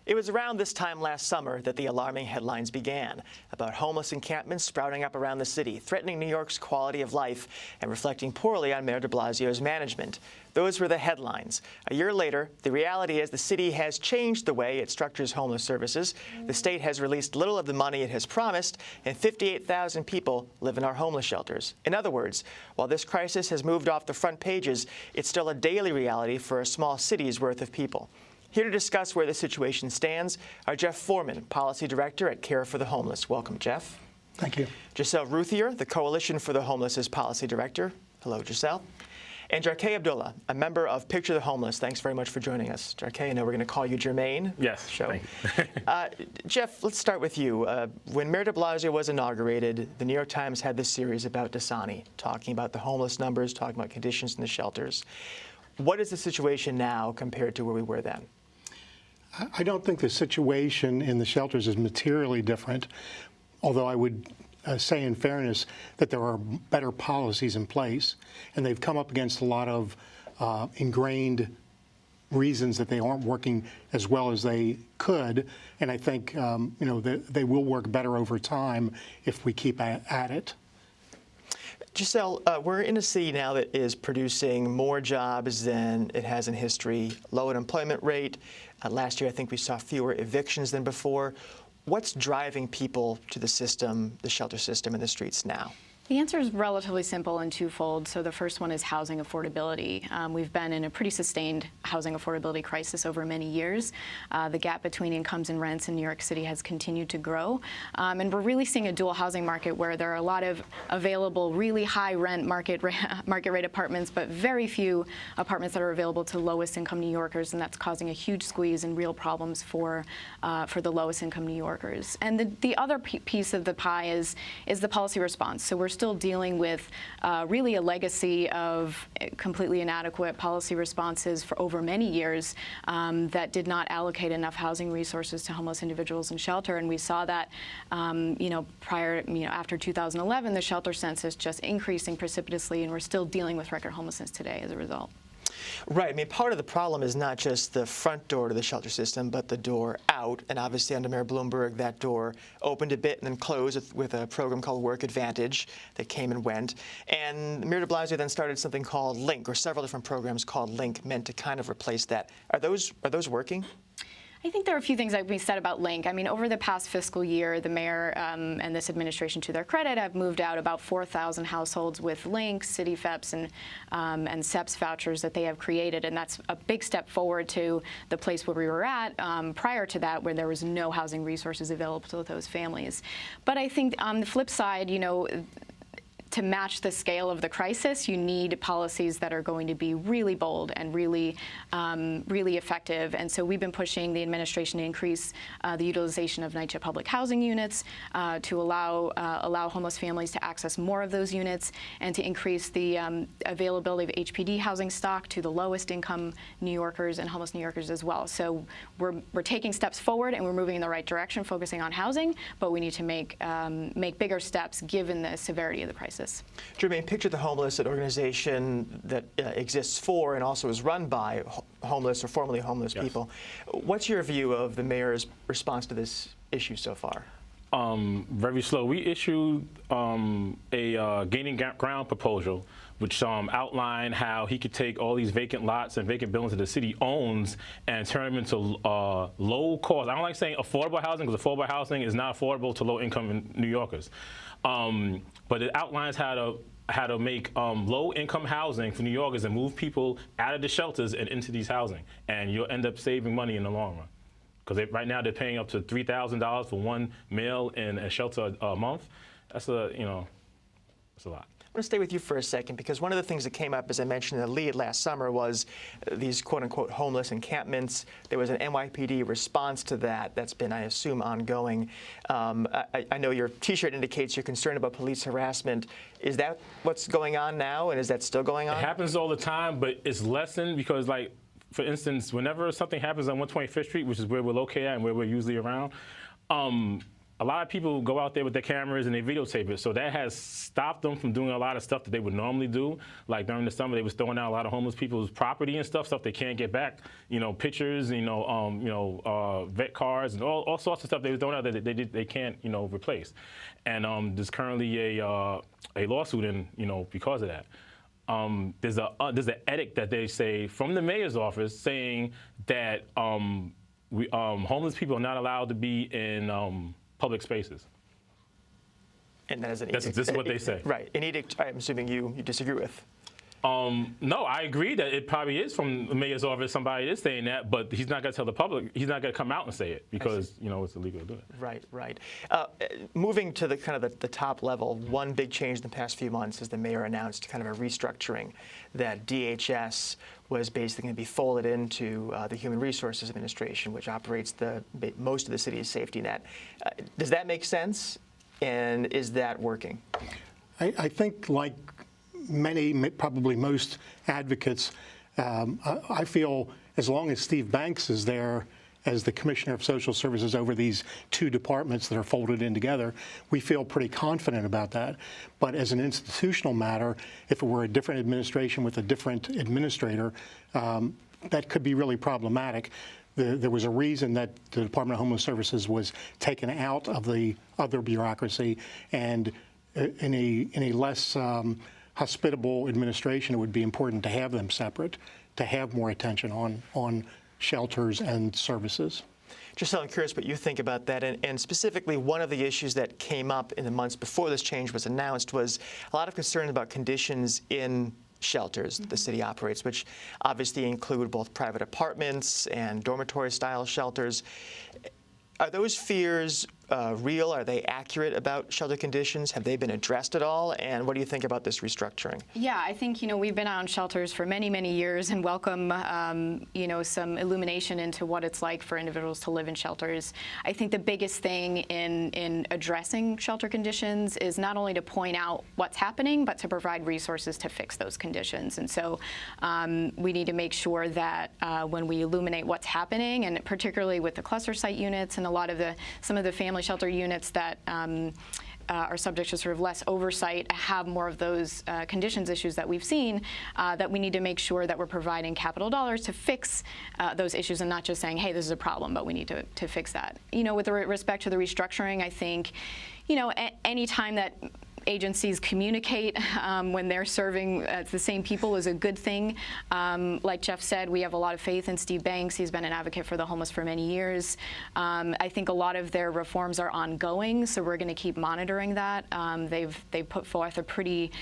It was around this time last summer that the alarming headlines began about homeless encampments sprouting up around the city, threatening New York's quality of life and reflecting poorly on Mayor de Blasio's management. Those were the headlines. A year later, the reality is the city has changed the way it structures homeless services. The state has released little of the money it has promised, and 58,000 people live in our homeless shelters. In other words, while this crisis has moved off the front pages, it's still a daily reality for a small city's worth of people. Here to discuss where the situation stands are Jeff Foreman, Policy Director at Care for the Homeless. Welcome, Jeff. Thank you. Giselle Routhier, the Coalition for the Homeless's Policy Director. Hello, Giselle. And Jarquay Abdullah, a member of Picture the Homeless. Thanks very much for joining us. Jarquay, I know we're going to call you Jermaine. Yes, show. Jeff, let's start with you. When Mayor de Blasio was inaugurated, the New York Times had this series about Dasani, talking about the homeless numbers, talking about conditions in the shelters. What is the situation now compared to where we were then? I don't think the situation in the shelters is materially different, although I would say in fairness that there are better policies in place, and they've come up against a lot of ingrained reasons that they aren't working as well as they could, and I think they will work better over time if we keep at it. Giselle, we're in a city now that is producing more jobs than it has in history, low unemployment rate. Last year, I think we saw fewer evictions than before. What's driving people to the system, the shelter system, and the streets now? The answer is relatively simple and twofold. So the first one is housing affordability. We've been in a pretty sustained housing affordability crisis over many years. The gap between incomes and rents in New York City has continued to grow. And we're really seeing a dual housing market where there are a lot of available really high rent market rate apartments, but very few apartments that are available to lowest income New Yorkers, and that's causing a huge squeeze and real problems for the lowest income New Yorkers. And the other piece of the pie is the policy response. So we're still dealing with really a legacy of completely inadequate policy responses for over many years that did not allocate enough housing resources to homeless individuals in shelter. And we saw that, after 2011, the shelter census just increasing precipitously, and we're still dealing with record homelessness today as a result. Right. I mean, part of the problem is not just the front door to the shelter system, but the door out. And obviously, under Mayor Bloomberg, that door opened a bit and then closed with a program called Work Advantage that came and went. And Mayor de Blasio then started something called Link, or several different programs called Link, meant to kind of replace that. Are those working? I think there are a few things that we said about Link. I mean, over the past fiscal year, the mayor and this administration, to their credit, have moved out about 4,000 households with Link, City FEPs, and SEPs vouchers that they have created, and that's a big step forward to the place where we were at prior to that, where there was no housing resources available to those families. But I think on the flip side, to match the scale of the crisis, you need policies that are going to be really bold and really effective. And so we've been pushing the administration to increase the utilization of NYCHA public housing units, to allow homeless families to access more of those units, and to increase the availability of HPD housing stock to the lowest income New Yorkers and homeless New Yorkers as well. So we're taking steps forward, and we're moving in the right direction, focusing on housing, but we need to make bigger steps given the severity of the crisis. Jermaine, Picture the Homeless, an organization that exists for and also is run by homeless or formerly homeless people. What's your view of the mayor's response to this issue so far? Very slow. We issued a gaining ground proposal, which outlined how he could take all these vacant lots and vacant buildings that the city owns and turn them into low cost. I don't like saying affordable housing, because affordable housing is not affordable to low income New Yorkers. But it outlines how to make low income housing for New Yorkers and move people out of the shelters and into these housing, and you'll end up saving money in the long run. Because right now they're paying up to $3,000 for one meal in a shelter a month. That's that's a lot. I want to stay with you for a second, because one of the things that came up, as I mentioned in the lead last summer, was these quote-unquote homeless encampments. There was an NYPD response to that that's been, I assume, ongoing. I know your T-shirt indicates you're concerned about police harassment. Is that what's going on now, and is that still going on? It happens all the time, but it's lessened because, like, for instance, whenever something happens on 125th Street, which is where we're located at and where we're usually around, a lot of people go out there with their cameras and they videotape it. So that has stopped them from doing a lot of stuff that they would normally do. Like during the summer, they was throwing out a lot of homeless people's property and stuff they can't get back. Pictures, vet cards, and all sorts of stuff they was throwing out that they can't, replace. And there's currently a lawsuit in, because of that. There's an edict that they say from the mayor's office saying that homeless people are not allowed to be in public spaces. And that is an edict. This is what they say. Right. An edict, I'm assuming you disagree with. No, I agree that it probably is from the mayor's office. Somebody is saying that, but he's not going to tell the public. He's not going to come out and say it because it's illegal to do it. Right. Moving to the top level, one big change in the past few months is the mayor announced kind of a restructuring that DHS was basically going to be folded into the Human Resources Administration, which operates most of the city's safety net. Does that make sense? And is that working? I think, like many, probably most advocates, I feel as long as Steve Banks is there as the Commissioner of Social Services over these two departments that are folded in together, we feel pretty confident about that. But as an institutional matter, if it were a different administration with a different administrator, that could be really problematic. There was a reason that the Department of Homeless Services was taken out of the other bureaucracy, and in a less hospitable administration, it would be important to have them separate, to have more attention on shelters and services. Giselle, I'm curious what you think about that, and specifically one of the issues that came up in the months before this change was announced was a lot of concern about conditions in shelters that the city operates, which obviously include both private apartments and dormitory-style shelters. Are those fears real? Are they accurate about shelter conditions? Have they been addressed at all? And what do you think about this restructuring? Yeah, I think, we've been out in shelters for many, many years and welcome, some illumination into what it's like for individuals to live in shelters. I think the biggest thing in addressing shelter conditions is not only to point out what's happening, but to provide resources to fix those conditions. And so we need to make sure that when we illuminate what's happening, and particularly with the cluster site units and some of the family shelter units that are subject to sort of less oversight, have more of those conditions issues that we've seen, that we need to make sure that we're providing capital dollars to fix those issues and not just saying, hey, this is a problem, but we need to fix that. With respect to the restructuring, I think, any time that agencies communicate when they're serving the same people is a good thing. Like Jeff said, we have a lot of faith in Steve Banks. He's been an advocate for the homeless for many years. I think a lot of their reforms are ongoing, so we're going to keep monitoring that. They've put forth a pretty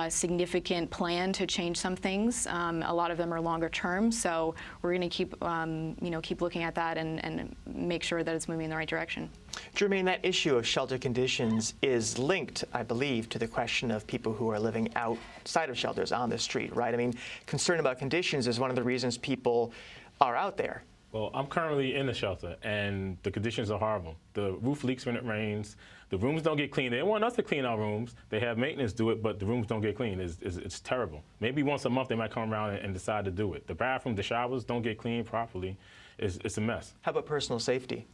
significant plan to change some things. A lot of them are longer term, so we're going to keep looking at that and make sure that it's moving in the right direction. Jermaine, that issue of shelter conditions is linked, I believe, to the question of people who are living outside of shelters on the street, right? I mean, concern about conditions is one of the reasons people are out there. Well, I'm currently in the shelter, and the conditions are horrible. The roof leaks when it rains. The rooms don't get cleaned. They want us to clean our rooms. They have maintenance do it, but the rooms don't get cleaned. It's terrible. Maybe once a month they might come around and decide to do it. The bathroom, the showers don't get cleaned properly. It's a mess. How about personal safety?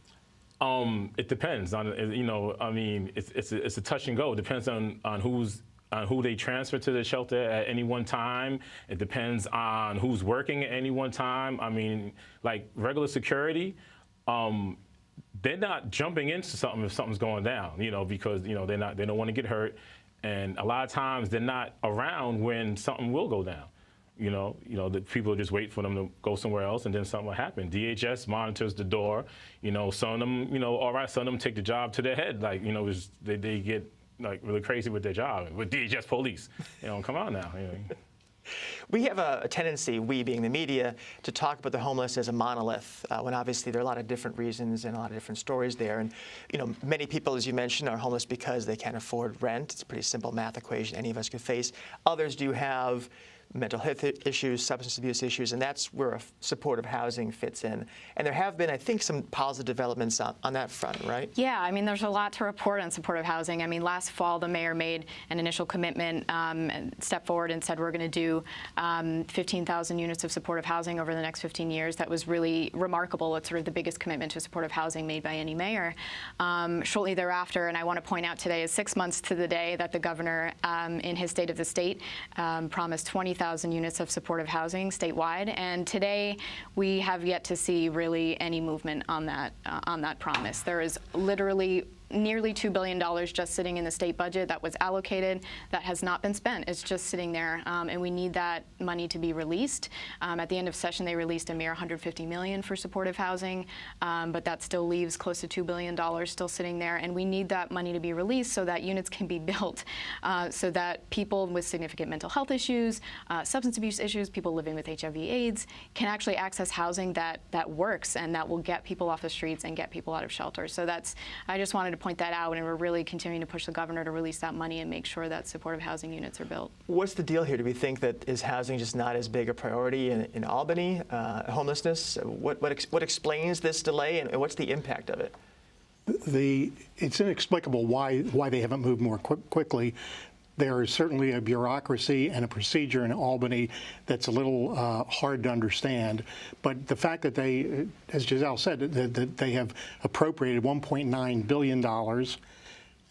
It depends on, it's a touch and go. It depends on who they transfer to the shelter at any one time. It depends on who's working at any one time. I mean, like regular security, they're not jumping into something if something's going down, because they don't want to get hurt, and a lot of times they're not around when something will go down. The people just wait for them to go somewhere else, and then something will happen. DHS monitors the door. Some of them, all right, some of them take the job to their head. Like, they get like really crazy with their job, with DHS police. Come on now. We have a tendency, we being the media, to talk about the homeless as a monolith, when obviously there are a lot of different reasons and a lot of different stories there. And, many people, as you mentioned, are homeless because they can't afford rent. It's a pretty simple math equation any of us could face. Others do have mental health issues, substance abuse issues, and that's where supportive housing fits in. And there have been, I think, some positive developments on that front, right? Yeah, I mean, there's a lot to report on supportive housing. I mean, last fall, the mayor made an initial commitment and stepped forward and said we're going to do 15,000 units of supportive housing over the next 15 years. That was really remarkable. It's sort of the biggest commitment to supportive housing made by any mayor. Shortly thereafter, and I want to point out today is 6 months to the day that the governor, in his State of the State, promised 20,000 units of supportive housing statewide. And today, we have yet to see really any movement on that promise. There is literally nearly $2 billion just sitting in the state budget that was allocated that has not been spent. It's just sitting there, and we need that money to be released. At the end of session, they released a mere $150 million for supportive housing, but that still leaves close to $2 billion still sitting there, and we need that money to be released so that units can be built, so that people with significant mental health issues, substance abuse issues, people living with HIV/AIDS can actually access housing that works and that will get people off the streets and get people out of shelter. So I just wanted to point that out, and we're really continuing to push the governor to release that money and make sure that supportive housing units are built. What's the deal here? Do we think that is housing just not as big a priority in Albany? Homelessness? What explains this delay, and what's the impact of it? It's inexplicable why they haven't moved more quickly. There is certainly a bureaucracy and a procedure in Albany that's a little hard to understand. But the fact that they, as Giselle said, that they have appropriated $1.9 billion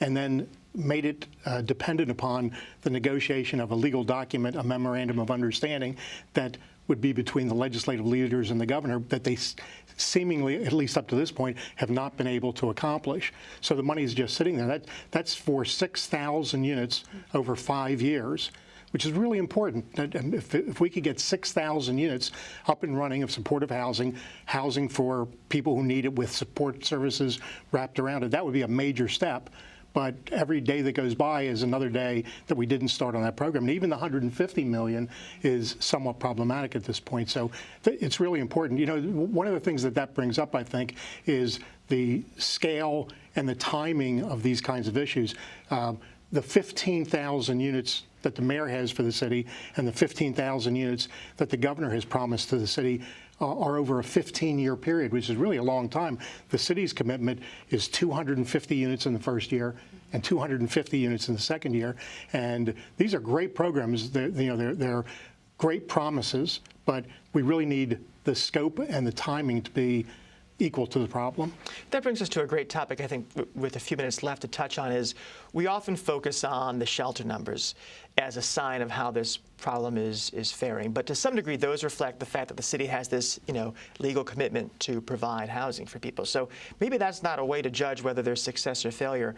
and then made it dependent upon the negotiation of a legal document, a memorandum of understanding that would be between the legislative leaders and the governor, that they seemingly, at least up to this point, have not been able to accomplish. So the money is just sitting there. That's for 6,000 units over 5 years, which is really important. If we could get 6,000 units up and running of supportive housing for people who need it with support services wrapped around it, that would be a major step. But every day that goes by is another day that we didn't start on that program. And even the $150 million is somewhat problematic at this point. So it's really important. You know, one of the things that brings up, I think, is the scale and the timing of these kinds of issues. The 15,000 units that the mayor has for the city and the 15,000 units that the governor has promised to the city are over a 15-year period, which is really a long time. The city's commitment is 250 units in the first year and 250 units in the second year. And these are great programs. They're great promises, but we really need the scope and the timing to be equal to the problem. That brings us to a great topic, I think, with a few minutes left to touch on, is we often focus on the shelter numbers as a sign of how this problem is faring. But to some degree, those reflect the fact that the city has this, legal commitment to provide housing for people. So maybe that's not a way to judge whether there's success or failure.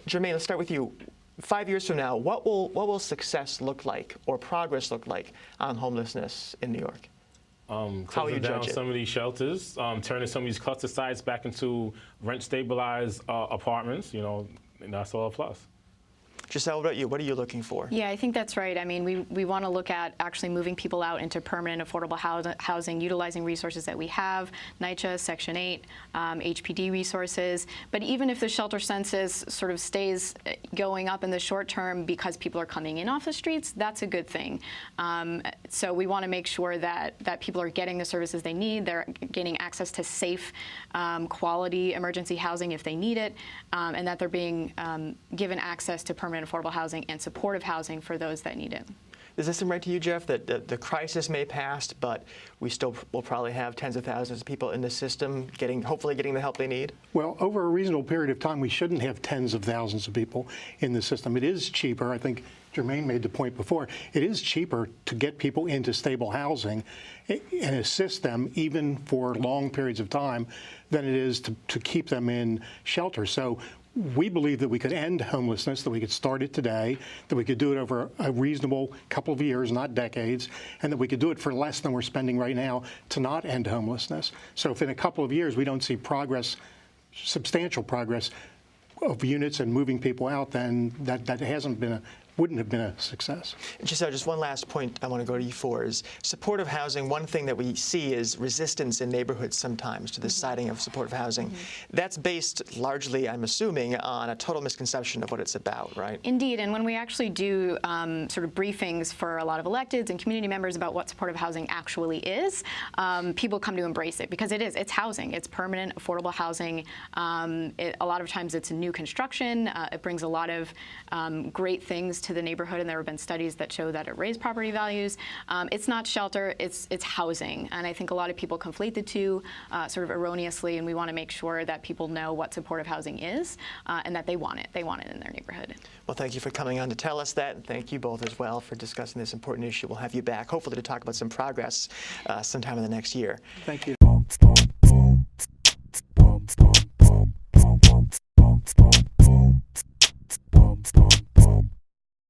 Jermaine, let's start with you. 5 years from now, what will success look like or progress look like on homelessness in New York? Closing down some of these shelters, turning some of these cluster sites back into rent-stabilized apartments, and that's all a plus. Giselle, what about you? What are you looking for? Yeah, I think that's right. I mean, we want to look at actually moving people out into permanent affordable housing, utilizing resources that we have, NYCHA, Section 8, HPD resources. But even if the shelter census sort of stays going up in the short term because people are coming in off the streets, that's a good thing. So we want to make sure that people are getting the services they need, they're gaining access to safe, quality emergency housing if they need it, and that they're being given access to permanent affordable housing and supportive housing for those that need it. Does this seem right to you, Jeff, that the crisis may pass, but we still will probably have tens of thousands of people in the system hopefully getting the help they need? Well, over a reasonable period of time, we shouldn't have tens of thousands of people in the system. It is cheaper. I think Jermaine made the point before. It is cheaper to get people into stable housing and assist them even for long periods of time than it is to keep them in shelter. So we believe that we could end homelessness, that we could start it today, that we could do it over a reasonable couple of years, not decades, and that we could do it for less than we're spending right now to not end homelessness. So if in a couple of years we don't see progress, substantial progress of units and moving people out, then that hasn't been wouldn't have been a success. Giselle, just one last point I want to go to you for is supportive housing. One thing that we see is resistance in neighborhoods sometimes to the citing of supportive housing. That's based largely, I'm assuming, on a total misconception of what it's about, right? Indeed, and when we actually do sort of briefings for a lot of electeds and community members about what supportive housing actually is, people come to embrace it because it is. It's housing. It's permanent, affordable housing. A lot of times it's new construction. It brings a lot of great things to the neighborhood, and there have been studies that show that it raised property values. It's not shelter. It's housing, and I think a lot of people conflate the two sort of erroneously, and we want to make sure that people know what supportive housing is and that they want it. They want it in their neighborhood. Well, thank you for coming on to tell us that, and thank you both as well for discussing this important issue. We'll have you back, hopefully, to talk about some progress sometime in the next year. Thank you.